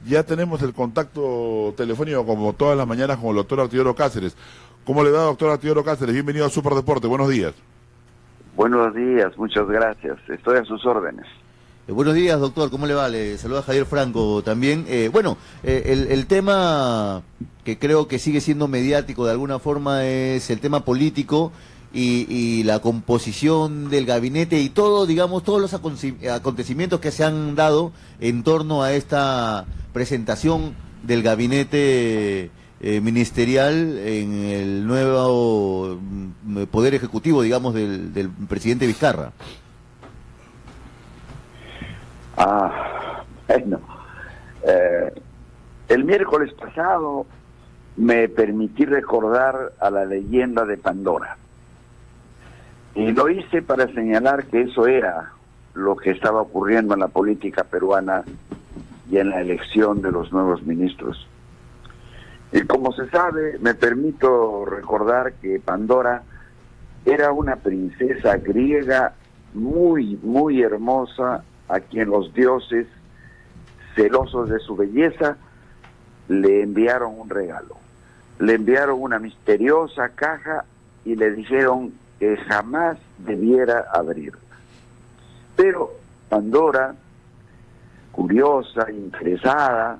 Ya tenemos el contacto telefónico como todas las mañanas con el doctor Artidoro Cáceres. ¿Cómo le va, doctor Artidoro Cáceres? Bienvenido a Superdeporte, buenos días. Buenos días, muchas gracias. Estoy a sus órdenes. Buenos días, doctor. ¿Cómo le va? Le saluda Javier Franco también. El tema que creo que sigue siendo mediático de alguna forma es el tema político y la composición del gabinete y todo, digamos, todos los acontecimientos que se han dado en torno a esta presentación del gabinete ministerial en el nuevo poder ejecutivo, digamos, del presidente Vizcarra. Bueno, el miércoles pasado me permití recordar a la leyenda de Pandora. Y lo hice para señalar que eso era lo que estaba ocurriendo en la política peruana y en la elección de los nuevos ministros. Y como se sabe, me permito recordar que Pandora era una princesa griega muy, muy hermosa, a quien los dioses, celosos de su belleza, le enviaron un regalo. Le enviaron una misteriosa caja y le dijeron que jamás debiera abrirla. Pero Pandora, curiosa, interesada,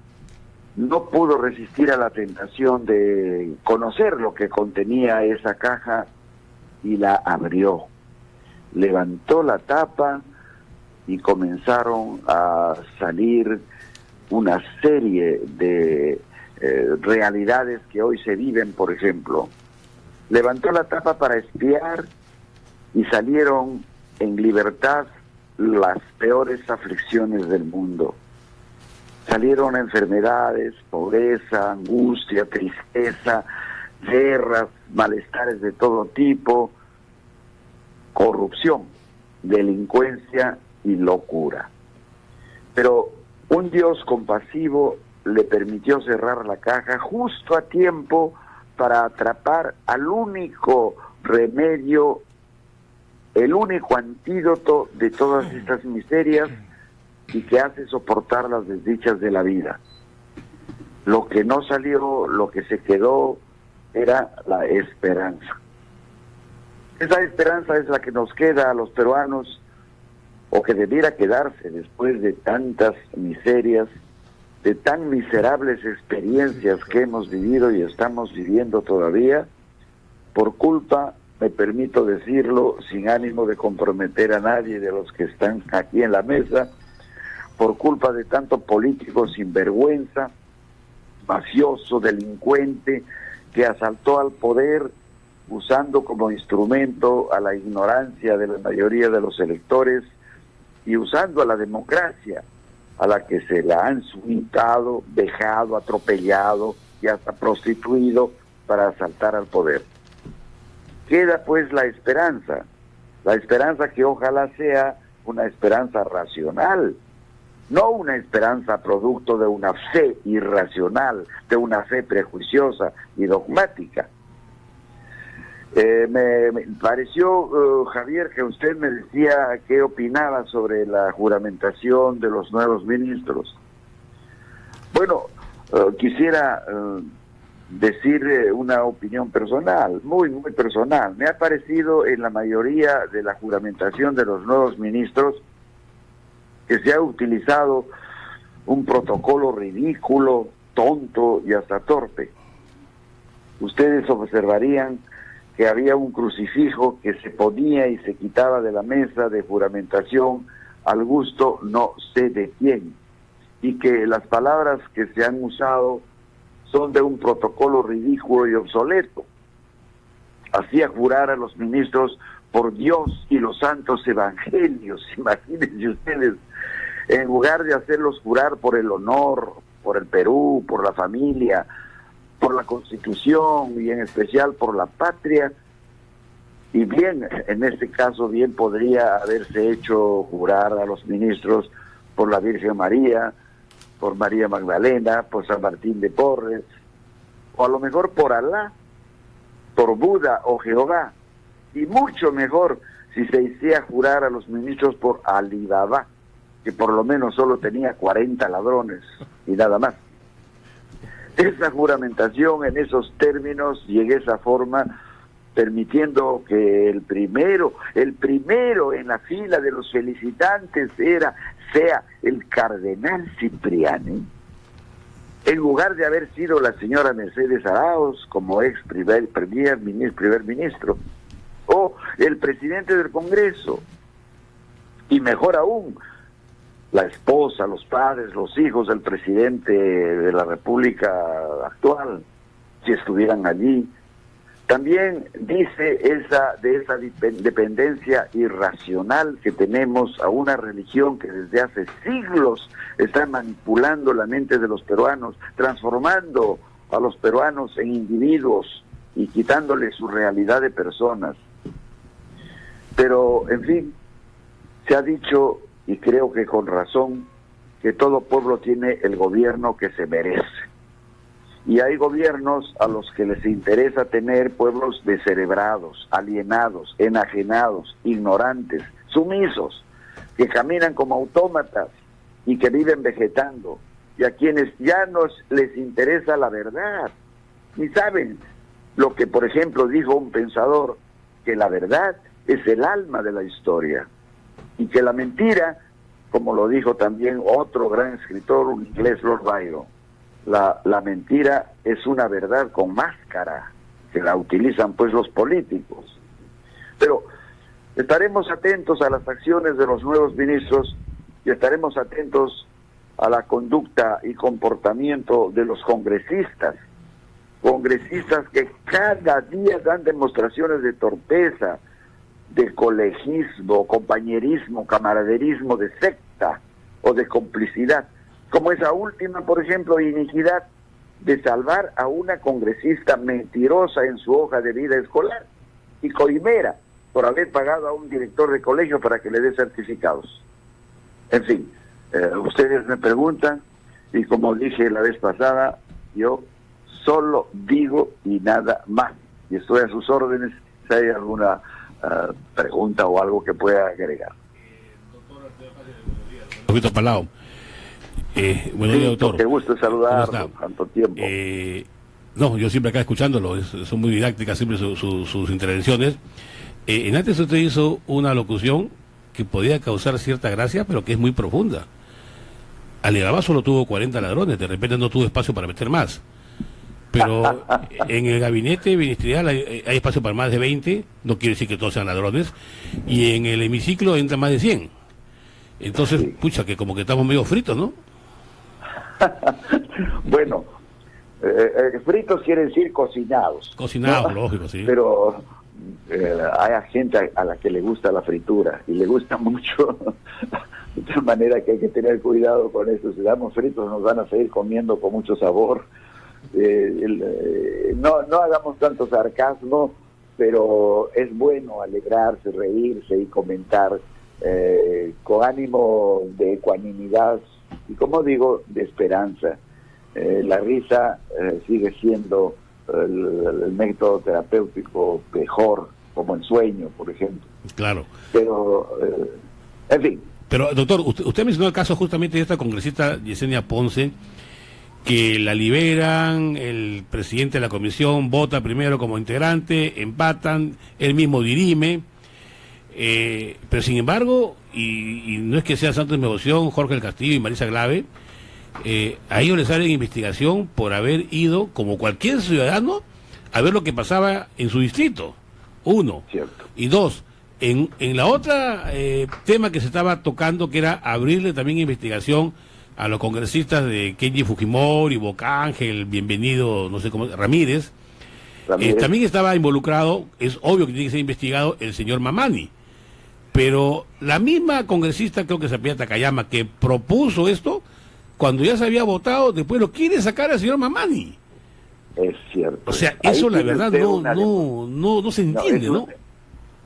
no pudo resistir a la tentación de conocer lo que contenía esa caja y la abrió. Levantó la tapa y comenzaron a salir una serie de realidades que hoy se viven, por ejemplo. Levantó la tapa para espiar y salieron en libertad las peores aflicciones del mundo. Salieron enfermedades, pobreza, angustia, tristeza, guerras, malestares de todo tipo, corrupción, delincuencia y locura. Pero un Dios compasivo le permitió cerrar la caja justo a tiempo para atrapar al único remedio, el único antídoto de todas estas miserias y que hace soportar las desdichas de la vida. Lo que no salió, lo que se quedó, era la esperanza. Esa esperanza es la que nos queda a los peruanos, o que debiera quedarse después de tantas miserias, de tan miserables experiencias que hemos vivido y estamos viviendo todavía, por culpa, me permito decirlo, sin ánimo de comprometer a nadie de los que están aquí en la mesa, por culpa de tanto político sinvergüenza, mafioso, delincuente, que asaltó al poder usando como instrumento a la ignorancia de la mayoría de los electores y usando a la democracia, a la que se la han sumitado, dejado, atropellado y hasta prostituido para asaltar al poder. Queda pues la esperanza que ojalá sea una esperanza racional, no una esperanza producto de una fe irracional, de una fe prejuiciosa y dogmática. Me pareció, Javier, que usted me decía qué opinaba sobre la juramentación de los nuevos ministros. Bueno, quisiera decir una opinión personal, muy, muy personal. Me ha parecido en la mayoría de la juramentación de los nuevos ministros que se ha utilizado un protocolo ridículo, tonto y hasta torpe. Ustedes observarían que había un crucifijo que se ponía y se quitaba de la mesa de juramentación al gusto no sé de quién, y que las palabras que se han usado son de un protocolo ridículo y obsoleto. Hacía jurar a los ministros por Dios y los santos evangelios, imagínense ustedes, en lugar de hacerlos jurar por el honor, por el Perú, por la familia, por la Constitución y en especial por la patria. Y bien, en este caso bien podría haberse hecho jurar a los ministros por la Virgen María, por María Magdalena, por San Martín de Porres, o a lo mejor por Alá, por Buda o Jehová, y mucho mejor si se hiciera jurar a los ministros por Alibaba, que por lo menos solo tenía 40 ladrones y nada más. Esa juramentación en esos términos y en esa forma, permitiendo que el primero en la fila de los felicitantes sea el cardenal Cipriani, en lugar de haber sido la señora Mercedes Arauz como primer ministro, o el presidente del Congreso, y mejor aún, la esposa, los padres, los hijos del presidente de la República actual, si estuvieran allí. También dice de esa dependencia irracional que tenemos a una religión que desde hace siglos está manipulando la mente de los peruanos, transformando a los peruanos en individuos y quitándoles su realidad de personas. Pero, en fin, se ha dicho, y creo que con razón, que todo pueblo tiene el gobierno que se merece. Y hay gobiernos a los que les interesa tener pueblos descerebrados, alienados, enajenados, ignorantes, sumisos, que caminan como autómatas y que viven vegetando, y a quienes ya no les interesa la verdad, ni saben lo que, por ejemplo, dijo un pensador, que la verdad es el alma de la historia, y que la mentira, como lo dijo también otro gran escritor, un inglés, Lord Byron, la mentira es una verdad con máscara, que la utilizan pues los políticos. Pero estaremos atentos a las acciones de los nuevos ministros y estaremos atentos a la conducta y comportamiento de los congresistas que cada día dan demostraciones de torpeza, de colegismo, compañerismo, camaraderismo, de secta o de complicidad, como esa última, por ejemplo, iniquidad de salvar a una congresista mentirosa en su hoja de vida escolar y coimera por haber pagado a un director de colegio para que le dé certificados. En fin, ustedes me preguntan, y como dije la vez pasada, yo solo digo y nada más, y estoy a sus órdenes si hay alguna pregunta o algo que pueda agregar. Doctor Palau. Buenos días, doctor. Qué gusto saludar tanto tiempo. No, yo siempre acá escuchándolo, son muy didácticas siempre sus intervenciones. Antes usted hizo una locución que podía causar cierta gracia, pero que es muy profunda. Alibaba solo tuvo 40 ladrones, de repente no tuvo espacio para meter más. Pero en el gabinete ministerial hay espacio para más de 20, no quiere decir que todos sean ladrones, y en el hemiciclo entran más de 100. Entonces, sí. Pucha, que como que estamos medio fritos, ¿no? Bueno, fritos quiere decir cocinados. Cocinados, ¿no? Lógico, sí. Pero hay gente a la que le gusta la fritura, y le gusta mucho, de tal manera que hay que tener cuidado con eso. Si damos fritos nos van a seguir comiendo con mucho sabor. No hagamos tanto sarcasmo, pero es bueno alegrarse, reírse y comentar con ánimo de ecuanimidad y, como digo, de esperanza. La risa sigue siendo el método terapéutico mejor, como el sueño, por ejemplo. Claro. Pero, en fin. Pero, doctor, usted mencionó el caso justamente de esta congresista Yesenia Ponce, que la liberan, el presidente de la comisión vota primero como integrante, empatan, él mismo dirime, pero sin embargo, y no es que sea santo de mi devoción, Jorge del Castillo y Marisa Glave, a ellos les salen investigación por haber ido, como cualquier ciudadano, a ver lo que pasaba en su distrito, uno. Cierto. Y dos, en la otra tema que se estaba tocando, que era abrirle también investigación a los congresistas de Kenji Fujimori, Bocángel, bienvenido, no sé cómo, Ramírez. También estaba involucrado, es obvio que tiene que ser investigado, el señor Mamani. Pero la misma congresista, creo que se apellida Takayama, que propuso esto, cuando ya se había votado, después lo quiere sacar al señor Mamani. Es cierto. O sea, eso la verdad no se entiende, ¿no?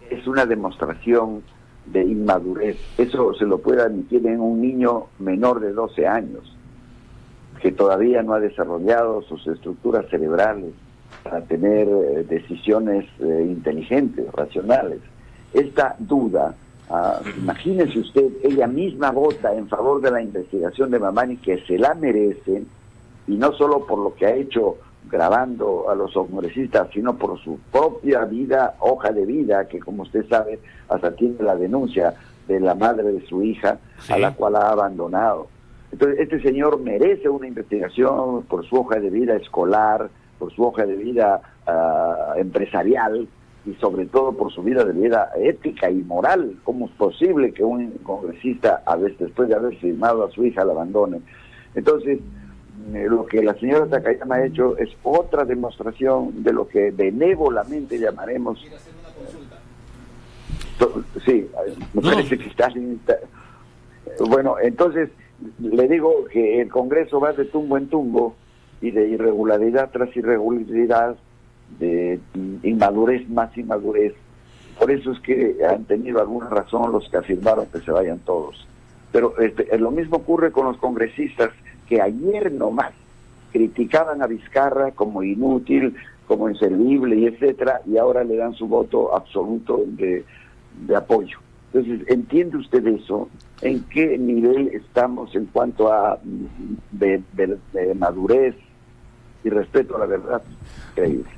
Es una demostración de inmadurez. Eso se lo puede admitir en un niño menor de 12 años, que todavía no ha desarrollado sus estructuras cerebrales para tener decisiones inteligentes, racionales. Esta duda Imagínese usted, ella misma vota en favor de la investigación de Mamani, que se la merece, y no solo por lo que ha hecho grabando a los congresistas, sino por su propia vida, hoja de vida, que como usted sabe, hasta tiene la denuncia de la madre de su hija, sí, a la cual ha abandonado. Entonces, este señor merece una investigación por su hoja de vida escolar, por su hoja de vida empresarial, y sobre todo por su vida de vida ética y moral. ¿Cómo es posible que un congresista, a veces, después de haber firmado a su hija, la abandone? Entonces, lo que la señora Takayama ha hecho es otra demostración de lo que benévolamente llamaremos... Sí, me parece que está... Bueno, entonces, le digo que el Congreso va de tumbo en tumbo, y de irregularidad tras irregularidad, de inmadurez más inmadurez. Por eso es que han tenido alguna razón los que afirmaron que se vayan todos. Pero lo mismo ocurre con los congresistas que ayer nomás criticaban a Vizcarra como inútil, como inservible y etcétera, y ahora le dan su voto absoluto de apoyo. Entonces, ¿entiende usted eso? ¿En qué nivel estamos en cuanto a de madurez y respeto a la verdad? Increíble.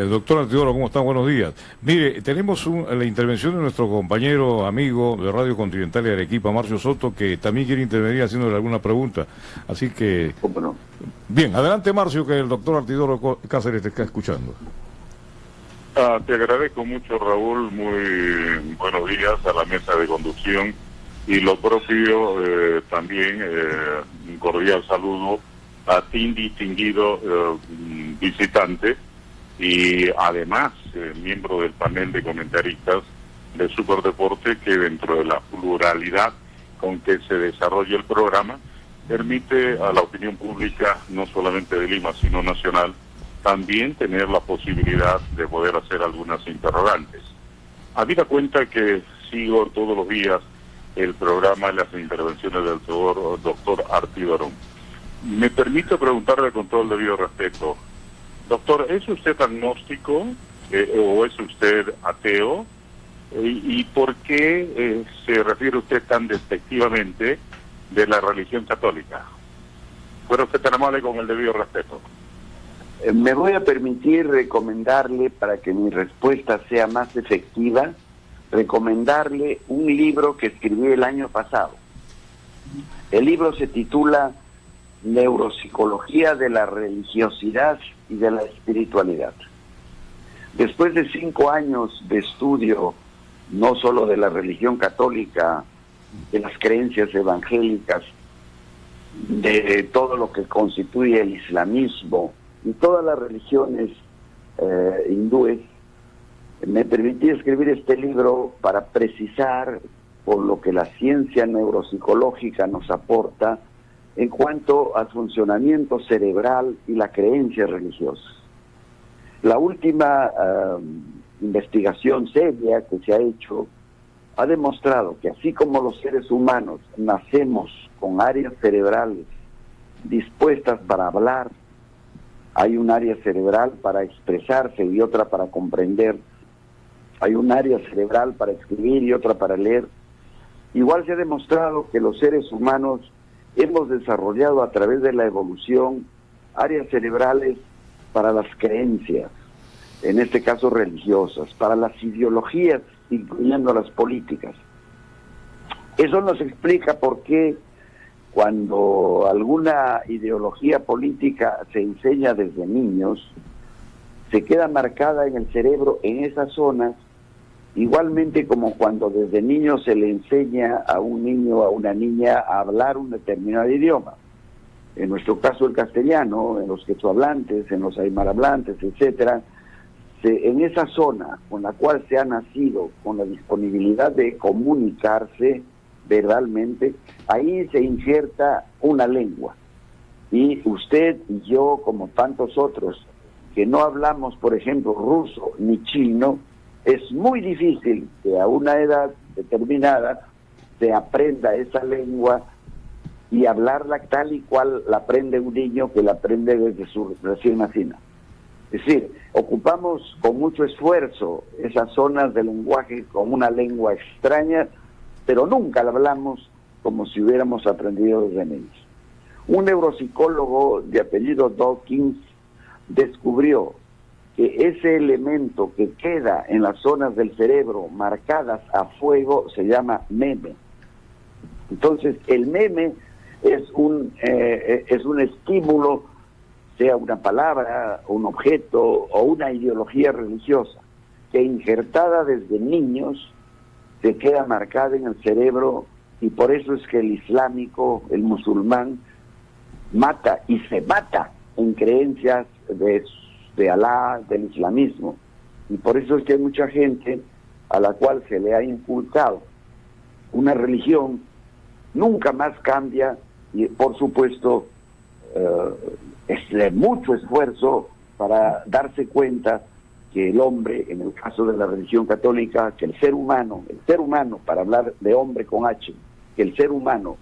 Doctor Altidoro, ¿cómo están? Buenos días. Mire, tenemos la intervención de nuestro compañero, amigo de Radio Continental de Arequipa, Marcio Soto, que también quiere intervenir haciéndole alguna pregunta. Así que... ¿Cómo no? Bien, adelante, Marcio, que el doctor Altidoro Cáceres te está escuchando. Te agradezco mucho, Raúl. Muy buenos días a la mesa de conducción. Y lo propio también, un cordial saludo a ti, distinguido visitante, y además miembro del panel de comentaristas de Superdeporte, que dentro de la pluralidad con que se desarrolla el programa permite a la opinión pública, no solamente de Lima sino nacional, también tener la posibilidad de poder hacer algunas interrogantes. Habida cuenta que sigo todos los días el programa y las intervenciones del doctor Altidoro, me permito preguntarle con todo el debido respeto, doctor, ¿es usted agnóstico o es usted ateo? ¿Y por qué se refiere usted tan despectivamente de la religión católica? Fuera usted tan amable con el debido respeto. Me voy a permitir recomendarle, para que mi respuesta sea más efectiva, recomendarle un libro que escribí el año pasado. El libro se titula Neuropsicología de la religiosidad y de la espiritualidad. Después de 5 años de estudio, no solo de la religión católica, de las creencias evangélicas, de todo lo que constituye el islamismo y todas las religiones hindúes, me permití escribir este libro para precisar por lo que la ciencia neuropsicológica nos aporta en cuanto al funcionamiento cerebral y la creencia religiosa. La última investigación seria que se ha hecho ha demostrado que así como los seres humanos nacemos con áreas cerebrales dispuestas para hablar, hay un área cerebral para expresarse y otra para comprender, hay un área cerebral para escribir y otra para leer. Igual se ha demostrado que los seres humanos hemos desarrollado a través de la evolución áreas cerebrales para las creencias, en este caso religiosas, para las ideologías, incluyendo las políticas. Eso nos explica por qué cuando alguna ideología política se enseña desde niños, se queda marcada en el cerebro en esas zonas, igualmente como cuando desde niño se le enseña a un niño o a una niña a hablar un determinado idioma. En nuestro caso el castellano, en los quechohablantes, en los aymarhablantes, etcétera, en esa zona con la cual se ha nacido, con la disponibilidad de comunicarse verbalmente, ahí se injerta una lengua. Y usted y yo, como tantos otros, que no hablamos, por ejemplo, ruso ni chino, es muy difícil que a una edad determinada se aprenda esa lengua y hablarla tal y cual la aprende un niño que la aprende desde su recién nacida. Es decir, ocupamos con mucho esfuerzo esas zonas del lenguaje como una lengua extraña, pero nunca la hablamos como si hubiéramos aprendido desde niños. Un neuropsicólogo de apellido Dawkins descubrió que ese elemento que queda en las zonas del cerebro marcadas a fuego se llama meme. Entonces, el meme es un estímulo, sea una palabra, un objeto o una ideología religiosa, que injertada desde niños se queda marcada en el cerebro, y por eso es que el islámico, el musulmán, mata y se mata en creencias de Alá, del islamismo, y por eso es que hay mucha gente a la cual se le ha inculcado una religión, nunca más cambia, y por supuesto es de mucho esfuerzo para darse cuenta que el hombre, en el caso de la religión católica, que el ser humano, para hablar de hombre con H, que el ser humano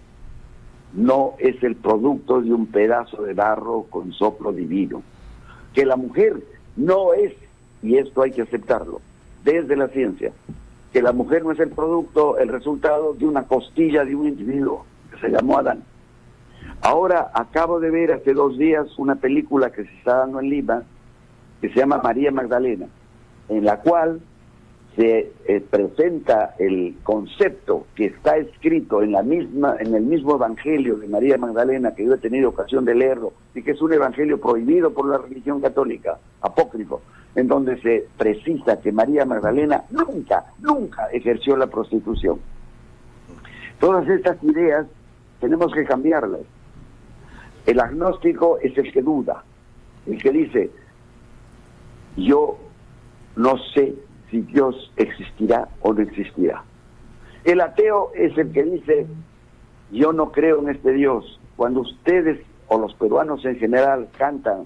no es el producto de un pedazo de barro con soplo divino, que la mujer no es, y esto hay que aceptarlo desde la ciencia, que la mujer no es el producto, el resultado de una costilla de un individuo que se llamó Adán. Ahora acabo de ver hace 2 días una película que se está dando en Lima, que se llama María Magdalena, en la cual se presenta el concepto que está escrito en el mismo evangelio de María Magdalena, que yo he tenido ocasión de leerlo, y que es un evangelio prohibido por la religión católica, apócrifo, en donde se precisa que María Magdalena nunca ejerció la prostitución. Todas estas ideas tenemos que cambiarlas. El agnóstico es el que duda, el que dice: yo no sé si Dios existirá o no existirá. El ateo es el que dice: yo no creo en este Dios. Cuando ustedes o los peruanos en general cantan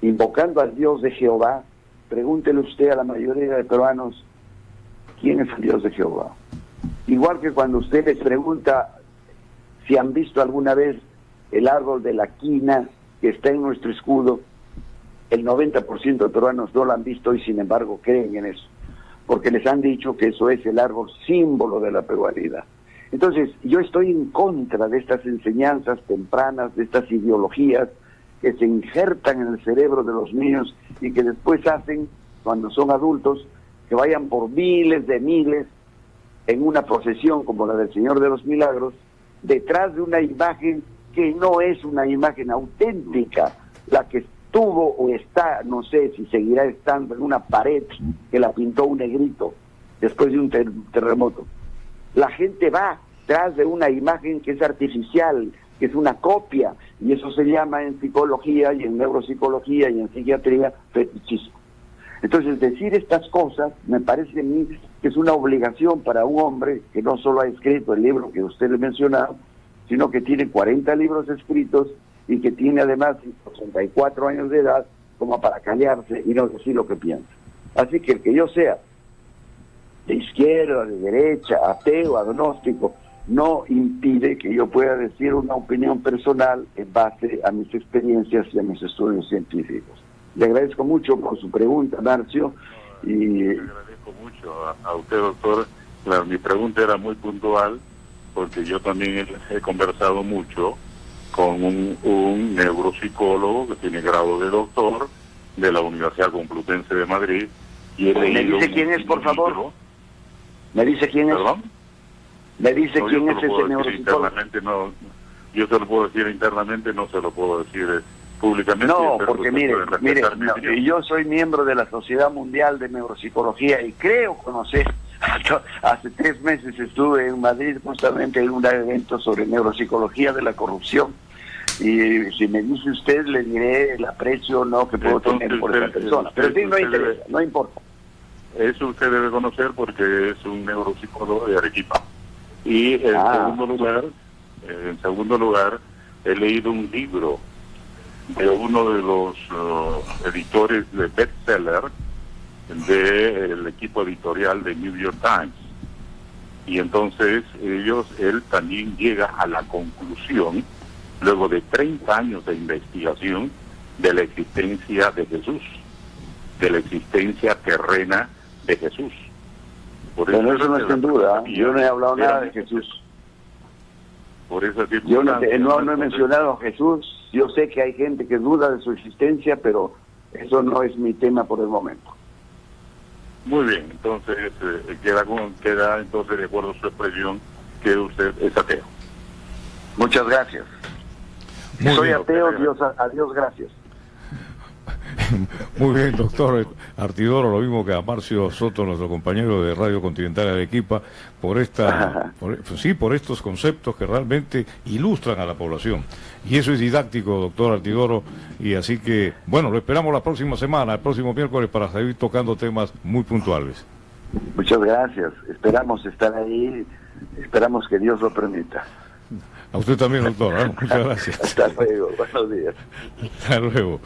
invocando al Dios de Jehová, pregúntele usted a la mayoría de peruanos quién es el Dios de Jehová. Igual que cuando usted les pregunta si han visto alguna vez el árbol de la quina que está en nuestro escudo, el 90% de peruanos no lo han visto y sin embargo creen en eso, porque les han dicho que eso es el árbol símbolo de la peruanidad. Entonces, yo estoy en contra de estas enseñanzas tempranas, de estas ideologías que se injertan en el cerebro de los niños y que después hacen, cuando son adultos, que vayan por miles de miles en una procesión como la del Señor de los Milagros, detrás de una imagen que no es una imagen auténtica, la que estuvo o está, no sé si seguirá estando en una pared que la pintó un negrito después de un terremoto. La gente va tras de una imagen que es artificial, que es una copia, y eso se llama en psicología y en neuropsicología y en psiquiatría fetichismo. Entonces, decir estas cosas me parece a mí que es una obligación para un hombre que no solo ha escrito el libro que usted le mencionaba, sino que tiene 40 libros escritos y que tiene además 84 años de edad como para callarse y no decir lo que piensa. Así que el que yo sea de izquierda, de derecha, ateo, agnóstico, no impide que yo pueda decir una opinión personal en base a mis experiencias y a mis estudios científicos. Le agradezco mucho por su pregunta, Marcio. Le agradezco mucho a usted, doctor. Claro, mi pregunta era muy puntual, porque yo también he conversado mucho con un neuropsicólogo que tiene grado de doctor de la Universidad Complutense de Madrid. Y ¿Me dice quién es, por favor? ¿Me dice quién es? ¿Perdón? ¿Me dice quién es ese neuropsicólogo? No, yo se lo puedo decir internamente, no se lo puedo decir públicamente. No, porque mire, yo soy miembro de la Sociedad Mundial de Neuropsicología y creo conocer. Hace 3 meses estuve en Madrid justamente en un evento sobre neuropsicología de la corrupción, y si me dice usted le diré el aprecio no que puedo tener por esa persona, pero sí, no interesa, no importa. Eso usted debe conocer porque es un neuropsicólogo de Arequipa. Y en segundo lugar, he leído un libro de uno de los editores de bestseller del equipo editorial de New York Times. Y entonces él también llega a la conclusión, luego de 30 años de investigación, de la existencia de Jesús, de la existencia terrena de Jesús. Por Pero eso no es en duda. Yo no he hablado nada de Jesús. Por esa Yo no circunstancia, he mencionado a Jesús. Yo sé que hay gente que duda de su existencia, pero eso no es mi tema por el momento. Muy bien, entonces queda entonces de acuerdo a su expresión que usted es ateo. Muchas gracias. Muy Soy bien. ateo, a Dios gracias. Muy bien, doctor Artidoro, lo mismo que a Marcio Soto, nuestro compañero de Radio Continental Arequipa, por estos conceptos que realmente ilustran a la población. Y eso es didáctico, doctor Artidoro, y así que, bueno, lo esperamos la próxima semana, el próximo miércoles, para seguir tocando temas muy puntuales. Muchas gracias. Esperamos estar ahí. Esperamos que Dios lo permita. A usted también, doctor, ¿eh? Muchas gracias. Hasta luego. Buenos días. Hasta luego.